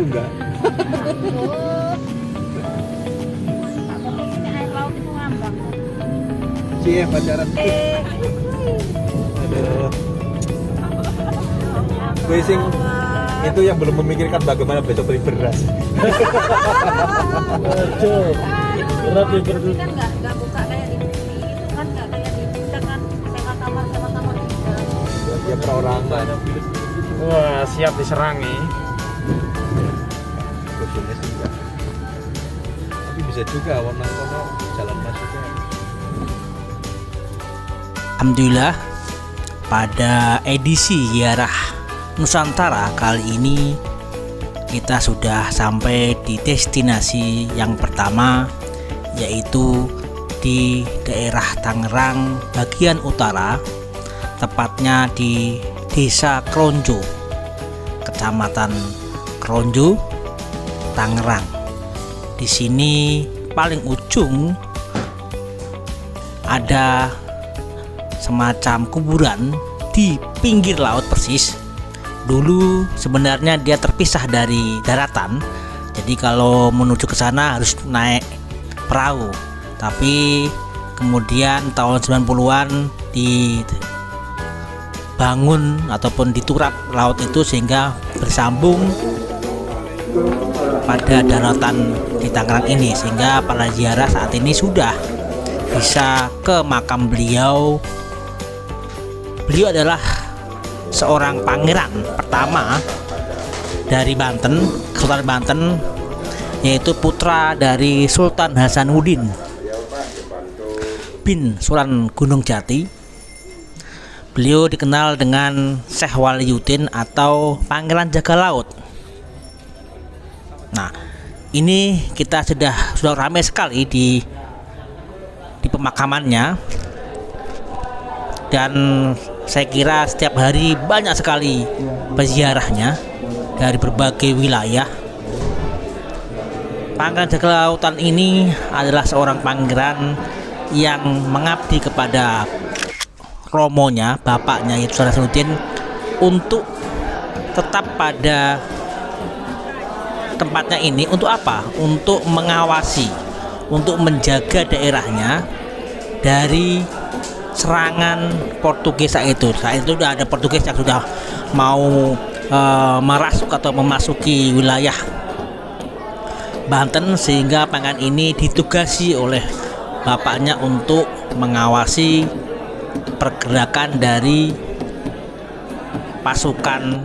enggak? Ini air laut itu ngambang. Cie pacaran. Aduh. Gue sing itu yang belum memikirkan bagaimana besok beli beras. Betul. Berat ya berdua. Kan nggak buka kayak di TV itu kan nggak kayak di kita kan sewa kamar juga. Dia perorangan. Wah, siap diserang nih. Sebetulnya sih enggak. Tapi bisa juga warna kono jalan masuknya. Alhamdulillah, pada edisi Ziarah Nusantara kali ini kita sudah sampai di destinasi yang pertama, yaitu di daerah Tangerang bagian utara, tepatnya di Desa Kronjo, Kecamatan Kronjo, Tangerang. Di sini paling ujung ada semacam kuburan di pinggir laut persis. Dulu sebenarnya dia terpisah dari daratan, jadi kalau menuju ke sana harus naik perahu. Tapi kemudian tahun 90-an dibangun ataupun diturap laut itu sehingga bersambung pada daratan di Tangerang ini, sehingga para ziarah saat ini sudah bisa ke makam beliau. Beliau adalah seorang pangeran pertama dari Banten, Kesultanan Banten, yaitu putra dari Sultan Hasanuddin bin Sunan Gunung Jati. Beliau dikenal dengan Syekh Waliyuddin atau Pangeran Jaga Laut. Nah, ini kita sudah ramai sekali di pemakamannya, dan saya kira setiap hari banyak sekali peziarahnya dari berbagai wilayah. Pangeran Jaga Lautan ini adalah seorang pangeran yang mengabdi kepada romonya, bapaknya yaitu Sultan Hasanuddin, untuk tetap pada tempatnya ini. Untuk apa? Untuk mengawasi, untuk menjaga daerahnya dari serangan Portugis saat itu. Saat itu sudah ada Portugis yang sudah mau merasuk atau memasuki wilayah Banten, sehingga pangeran ini ditugasi oleh bapaknya untuk mengawasi pergerakan dari pasukan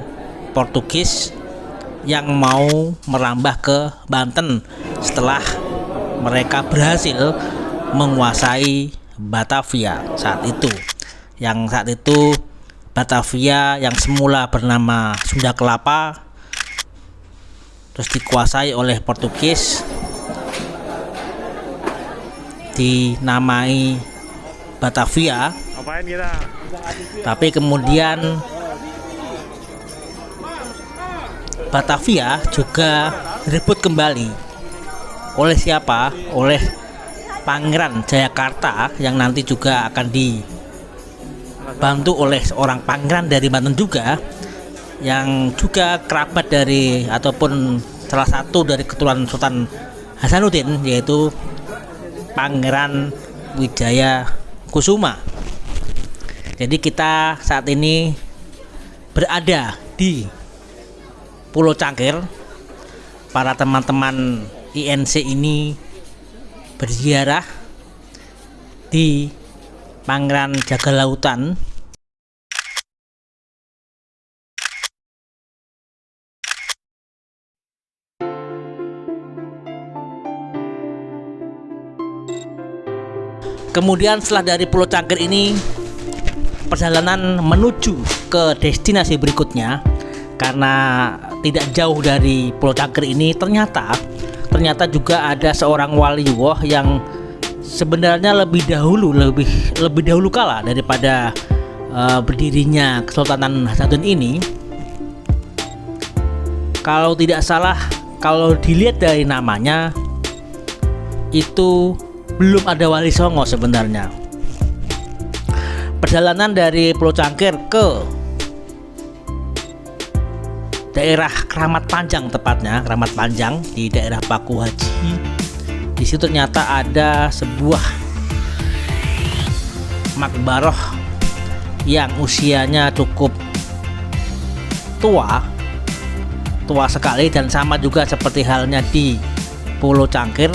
Portugis yang mau merambah ke Banten setelah mereka berhasil menguasai Batavia saat itu. Yang saat itu Batavia yang semula bernama Sunda Kelapa terus dikuasai oleh Portugis, dinamai Batavia. Apain kita? Tapi kemudian Batavia juga direbut kembali. Oleh siapa? Oleh Pangeran Jayakarta, yang nanti juga akan dibantu oleh seorang pangeran dari Banten juga, yang juga kerabat dari ataupun salah satu dari keturunan Sultan Hasanuddin, yaitu Pangeran Wijaya Kusuma. Jadi kita saat ini berada di Pulau Cangkir. Para teman-teman INC ini berziarah di Pangeran Jaga Lautan. Kemudian setelah dari Pulau Cangkir ini, perjalanan menuju ke destinasi berikutnya, karena tidak jauh dari Pulau Cangkir ini ternyata juga ada seorang waliullah yang sebenarnya lebih dahulu kala daripada berdirinya Kesultanan Hasanuddin ini. Kalau tidak salah, kalau dilihat dari namanya itu belum ada Wali Songo sebenarnya. Perjalanan dari Pulau Cangkir ke daerah Kramat Panjang, tepatnya Kramat Panjang di daerah Paku Haji. Di situ ternyata ada sebuah makbaroh yang usianya cukup tua sekali, dan sama juga seperti halnya di Pulau Cangkir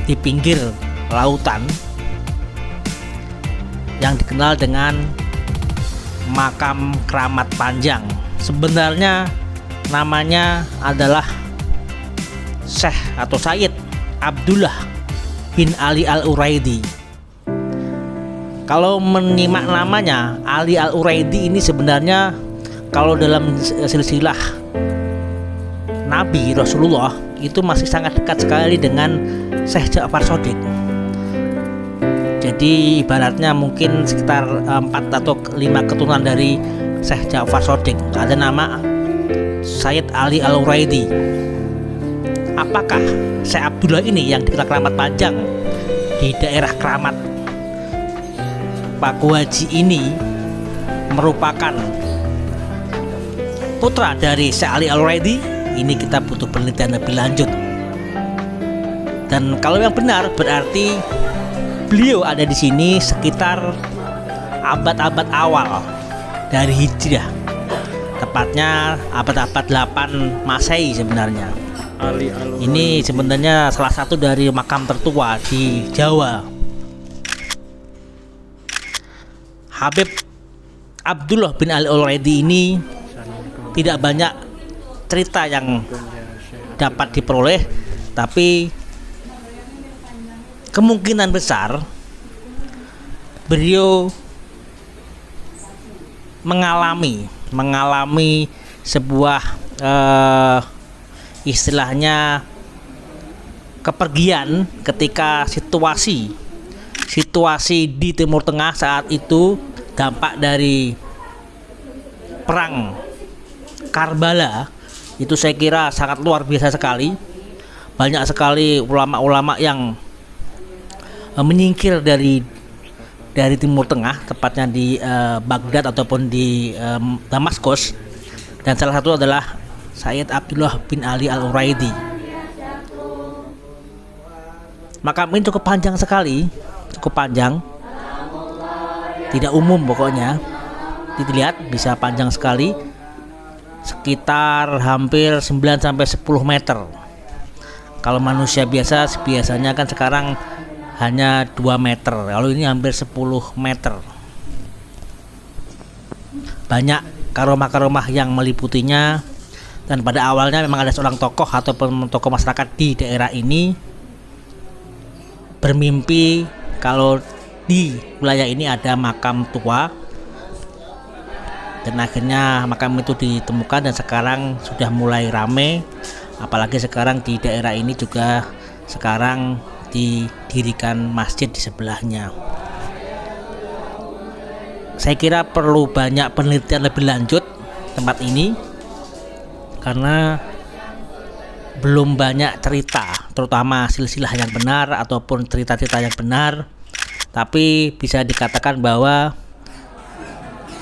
di pinggir lautan yang dikenal dengan makam Kramat Panjang. Sebenarnya namanya adalah Syekh atau Sayyid Abdullah bin Ali Al-Uraidi. Kalau menyimak namanya, Ali Al-Uraidi ini sebenarnya kalau dalam silsilah Nabi Rasulullah itu masih sangat dekat sekali dengan Syekh Ja'far Shadiq. Jadi ibaratnya mungkin sekitar 4 atau 5 keturunan dari Syekh Ja'far Shadiq. Ada nama Sayyid Ali Al-Uraidi. Apakah Syekh Abdullah ini yang dikenal Kramat Panjang di daerah Kramat Paku Haji ini merupakan putra dari Syekh Ali Al-Uraidi? Ini kita butuh penelitian lebih lanjut. Dan kalau yang benar berarti beliau ada di sini sekitar abad-abad awal dari Hijriah, tepatnya abad-abad 8 Masehi sebenarnya. Ini sebenarnya salah satu dari makam tertua di Jawa. Habib Abdullah bin Ali Al-Uraidi ini tidak banyak cerita yang dapat diperoleh, tapi kemungkinan besar beliau mengalami sebuah istilahnya kepergian ketika situasi di Timur Tengah saat itu dampak dari perang Karbala itu saya kira sangat luar biasa sekali. Banyak sekali ulama-ulama yang menyingkir dari Timur Tengah, tepatnya di Baghdad ataupun di Damaskus, dan salah satu adalah Sayyid Abdullah bin Ali Al-Uraidi. Makam ini cukup panjang sekali, cukup panjang, tidak umum pokoknya. Dilihat bisa panjang sekali, sekitar hampir 9-10 meter. Kalau manusia biasanya kan sekarang hanya 2 meter, kalau ini hampir 10 meter. Banyak karomah-karomah yang meliputinya, dan pada awalnya memang ada seorang tokoh ataupun tokoh masyarakat di daerah ini bermimpi kalau di wilayah ini ada makam tua, dan akhirnya makam itu ditemukan dan sekarang sudah mulai rame. Apalagi sekarang di daerah ini juga sekarang didirikan masjid di sebelahnya. Saya kira perlu banyak penelitian lebih lanjut tempat ini, karena belum banyak cerita, terutama silsilah yang benar ataupun cerita-cerita yang benar. Tapi bisa dikatakan bahwa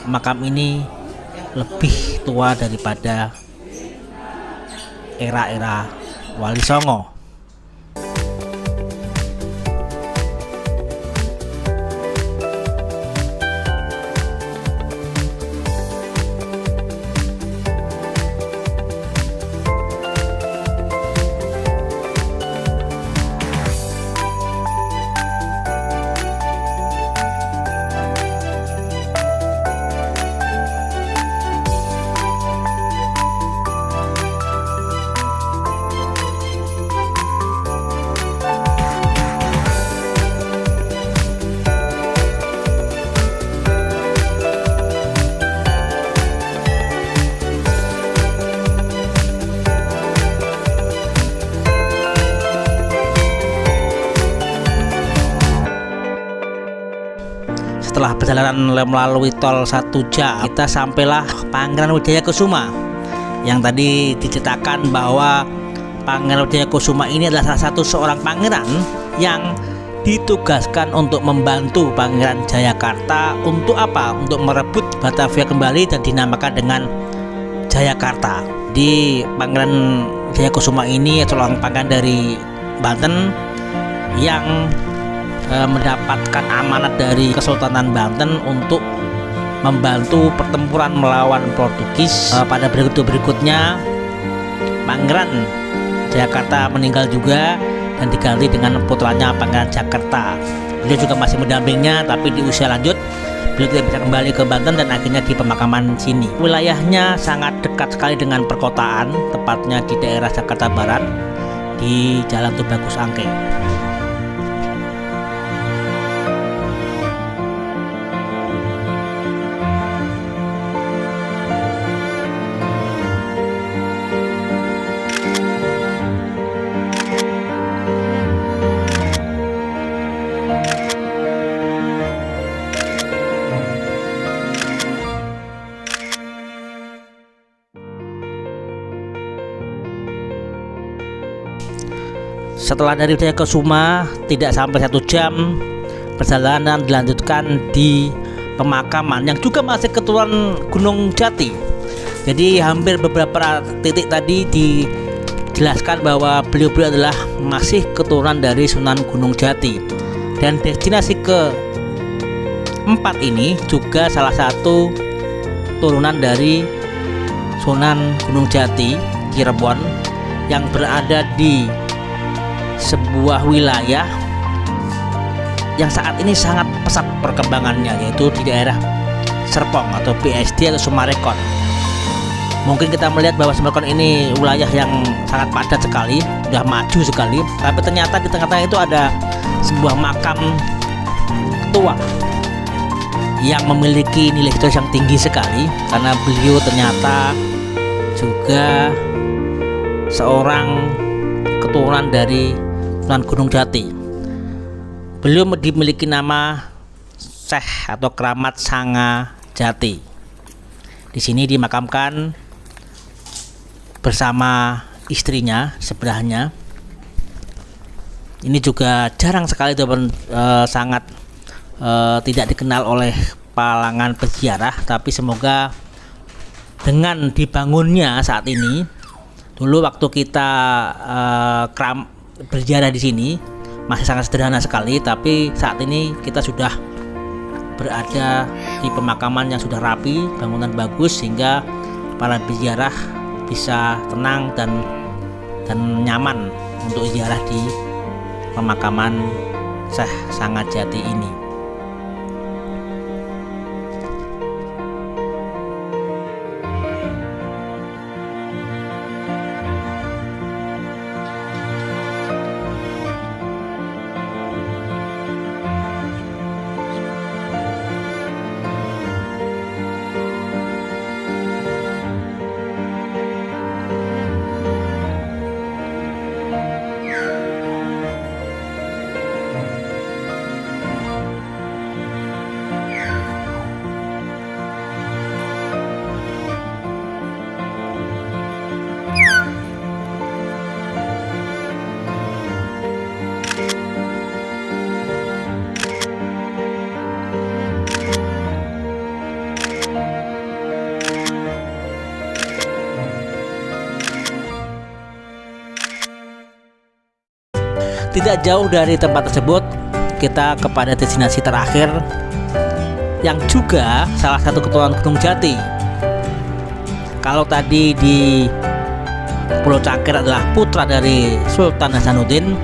makam ini lebih tua daripada era-era Wali Songo. Setelah perjalanan melalui tol 1 jam, kita sampailah Pangeran Wijayakusuma, yang tadi diceritakan bahwa Pangeran Wijayakusuma ini adalah salah satu seorang pangeran yang ditugaskan untuk membantu Pangeran Jayakarta untuk apa? Untuk merebut Batavia kembali dan dinamakan dengan Jayakarta. Di Pangeran Jayakusuma ini seorang pangeran dari Banten yang mendapatkan amanat dari Kesultanan Banten untuk membantu pertempuran melawan Portugis. Pada berikutnya Pangeran Jayakarta meninggal juga dan diganti dengan putranya Pangeran Jakarta. Beliau juga masih mendampingnya, tapi di usia lanjut beliau tidak bisa kembali ke Banten dan akhirnya di pemakaman sini. Wilayahnya sangat dekat sekali dengan perkotaan, tepatnya di daerah Jakarta Barat di Jalan Tubagus Angke. Setelah dari Jayakusuma tidak sampai 1 jam, perjalanan dilanjutkan di pemakaman yang juga masih keturunan Gunung Jati. Jadi hampir beberapa titik tadi dijelaskan bahwa beliau-beliau adalah masih keturunan dari Sunan Gunung Jati. Dan destinasi ke-4 ini juga salah satu turunan dari Sunan Gunung Jati, Cirebon, yang berada di sebuah wilayah yang saat ini sangat pesat perkembangannya, yaitu di daerah Serpong atau PSD atau Sumarekon. Mungkin kita melihat bahwa Sumarekon ini wilayah yang sangat padat sekali, sudah maju sekali, tapi ternyata di tengah-tengah itu ada sebuah makam tua yang memiliki nilai historis yang tinggi sekali, karena beliau ternyata juga seorang keturunan dari Sunan Gunung Jati. Beliau dimiliki nama Syekh atau Keramat Sanga Jati. Di sini dimakamkan bersama istrinya sebelahnya. Ini juga jarang sekali teman, sangat tidak dikenal oleh kalangan peziarah, tapi semoga dengan dibangunnya saat ini, dulu waktu kita berziarah di sini masih sangat sederhana sekali, tapi saat ini kita sudah berada di pemakaman yang sudah rapi, bangunan bagus, sehingga para peziarah bisa tenang dan nyaman untuk ziarah di pemakaman Syekh Sanga Jati ini. Tidak jauh dari tempat tersebut, kita kepada destinasi terakhir yang juga salah satu keturunan Gunung Jati. Kalau tadi di Pulau Cangkir adalah putra dari Sultan Hasanuddin,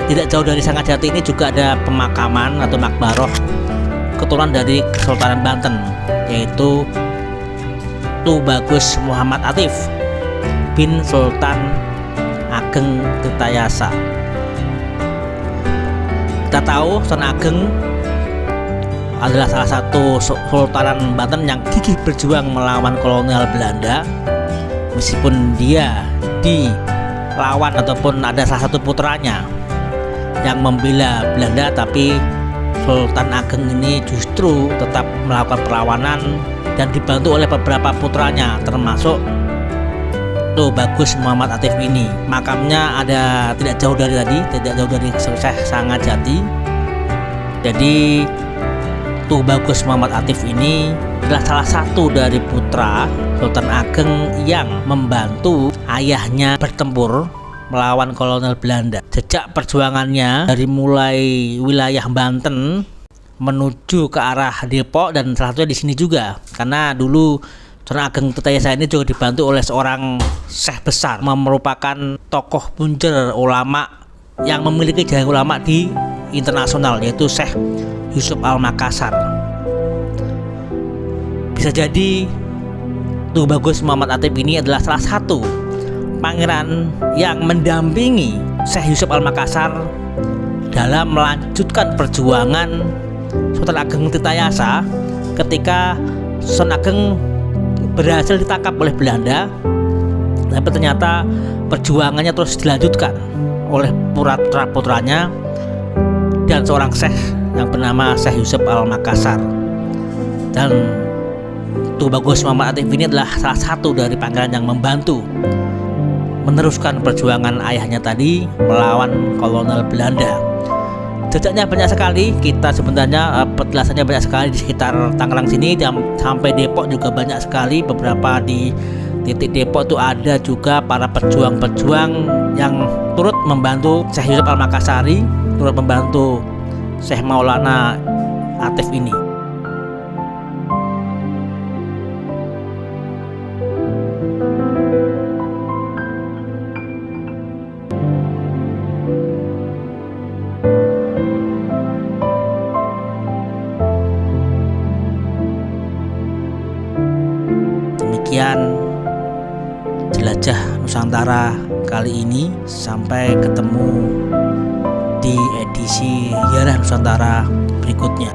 tidak jauh dari Sanga Jati ini juga ada pemakaman atau makbaroh keturunan dari Kesultanan Banten, yaitu Tubagus Muhammad Atif bin Sultan Ageng Tirtayasa. Kita tahu Sultan Ageng adalah salah satu Sultanan Banten yang gigih berjuang melawan kolonial Belanda. Meskipun dia dilawan ataupun ada salah satu putranya yang membela Belanda, tapi Sultan Ageng ini justru tetap melakukan perlawanan dan dibantu oleh beberapa putranya, termasuk Tubagus Muhammad Atif ini. Makamnya ada tidak jauh dari Syekh Sanga Jati. Jadi Tubagus Muhammad Atif ini adalah salah satu dari putra Sultan Ageng yang membantu ayahnya bertempur melawan kolonial Belanda. Jejak perjuangannya dari mulai wilayah Banten menuju ke arah Depok dan salah satunya di sini juga, karena dulu Sultan Ageng Tirtayasa ini juga dibantu oleh seorang syekh besar, merupakan tokoh punjer ulama yang memiliki jaringan ulama di internasional, yaitu Syekh Yusuf Al-Makassar. Bisa jadi Tubagus Muhammad Atif ini adalah salah satu pangeran yang mendampingi Syekh Yusuf Al-Makassar dalam melanjutkan perjuangan Sultan Ageng Tirtayasa ketika Sultan Ageng berhasil ditangkap oleh Belanda, tapi ternyata perjuangannya terus dilanjutkan oleh putra-putranya dan seorang syekh yang bernama Syekh Yusuf Al-Makassar. Dan Tubagus Muhammad Atif ini adalah salah satu dari pangeran yang membantu meneruskan perjuangan ayahnya tadi melawan kolonial Belanda. Jejaknya banyak sekali, kita sebenarnya penjelasannya banyak sekali di sekitar Tangerang sini, dan sampai Depok juga banyak sekali. Beberapa di titik Depok itu ada juga para pejuang-pejuang yang turut membantu Syekh Yusuf Al-Makassari, turut membantu Syekh Maulana Atif ini. Demikian jelajah Nusantara kali ini, sampai ketemu di edisi Ziarah Nusantara berikutnya.